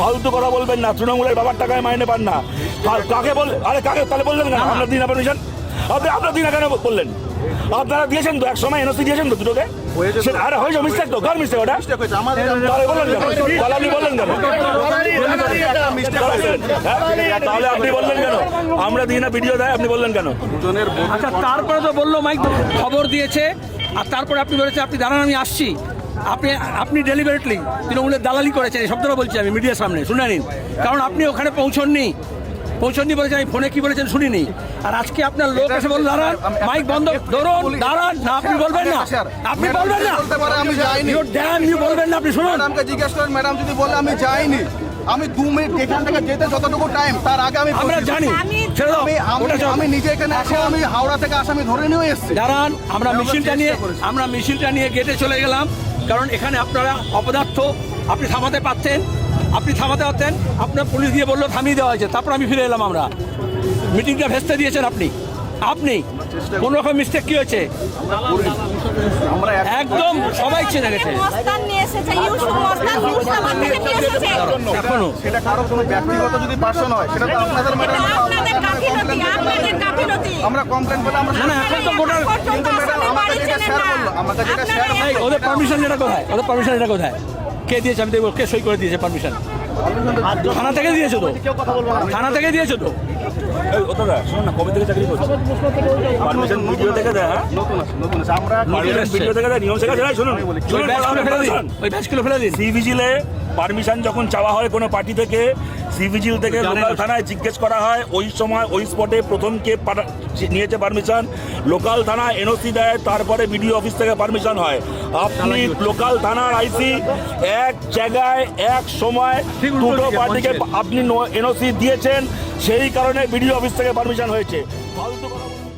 ফালতু কথা বলবেন না, তৃণমূলের বাবার টাকায় মাইনে পান না। কাকে বল, আরে কাকে তাহলে বললেন কেন আপনার দিন পারমিশন? আপনার দিন কেন বললেন? আপনারা দিয়েছেন তো, এক সময় এনওসি দিয়েছেন তো দুটোকে। আরে হয়েছে মিস্টেক তো, কার মিস্টেক ওটা? তাহলে বললেন কেন? তাহলে আপনি বললেন কেন? তাহলে আপনি বললেন কেন আমরা দিই না, ভিডিও দেয়, আপনি বললেন কেন? আচ্ছা, তারপরে তো বললো মাইক খবর দিয়েছে, আর তারপরে আপনি বলেছেন আপনি দাঁড়ান আমি আসছি। আপনি ডেলিভারেটলি তৃণমূলের দালালি করেছেন, এই শব্দটা বলছি আমি মিডিয়ার সামনে, শুনে নিন। কারণ আপনি ওখানে পৌঁছননি বলেছেন, আমি ফোনে কি বলেছেন শুনিনি। আর আজকে আপনার লোক এসে বলল দাঁড়ান, মাইক বন্ধ, ধরুন দাঁড়ান না, আপনি বলবেন না, আপনি বলবেন না, আমি যাইনি, বলবেন না, আপনি শুনুন। ম্যাডামকে জিজ্ঞেস করেন, ম্যাডাম যদি বলে আমি যাইনি, আমি 2 মিনিট এখান থেকে যেতে যতটুকু টাইম তার আগে আমি আমরা জানি, ছেড়ে দাও, আমি নিজে এখানে এসে আমি হাওড়া থেকে আসামি ধরে নিয়ে এসেছি। দাঁড়ান, আমরা মিছিলটা নিয়ে গেটে চলে গেলাম, কারণ এখানে আপনারা অপদার্থ, আপনি থামাতে পারতেন, আপনার পুলিশ দিয়ে বললো থামিয়ে দেওয়া হয়েছে, তারপর আমি ফিরে এলাম। আমরা মিটিংটা ভেস্তে দিয়েছেন আপনি কোন রকম মিস্টেক কি হয়েছে একদম সবাই চেনে গেছে। এখনো সেটা কারো কোনো ব্যক্তিগত যদি পার্সন হয় সেটা তো আপনাদের ম্যাডাম, আমরা কমপ্লেন করলে আমরা না এখন তো গোটার কিন্তু ম্যাডাম আমাকে যেটা শেয়ার ওদের পারমিশন এটা কোথায় কে দিয়েছে? আমি দেখবো কে সই করে দিয়েছে পারমিশন। থানা থেকে দিয়েছো তো, শোনো না, কবে থেকে চাকরি করছো? পারমিশন ভিডিও থেকে দেয়, হ্যাঁ নতুন আমরা ভিডিও থেকে দেয়, নিয়ম শেখা যায়। শুনুন, ওই ব্যাচগুলো ফেলে দিন। সি ভিজিলে পারমিশন যখন চাওয়া হয় কোনো পার্টি থেকে, সি ভিজিল থেকে লোকাল থানায় জিজ্ঞেস করা হয়, ওই সময় ওই স্পটে প্রথম কে নিয়েছে পারমিশন, লোকাল থানা এনওসি দেয়, তারপরে বিডিও অফিস থেকে পারমিশন হয়। আপনি লোকাল থানার আইসি এক জায়গায় এক সময় দুটো পার্টিকে আপনি এনওসি দিয়েছেন, সেই কারণে বিডিও অফিস থেকে পারমিশন হয়েছে। ফালতু কথা বলুন।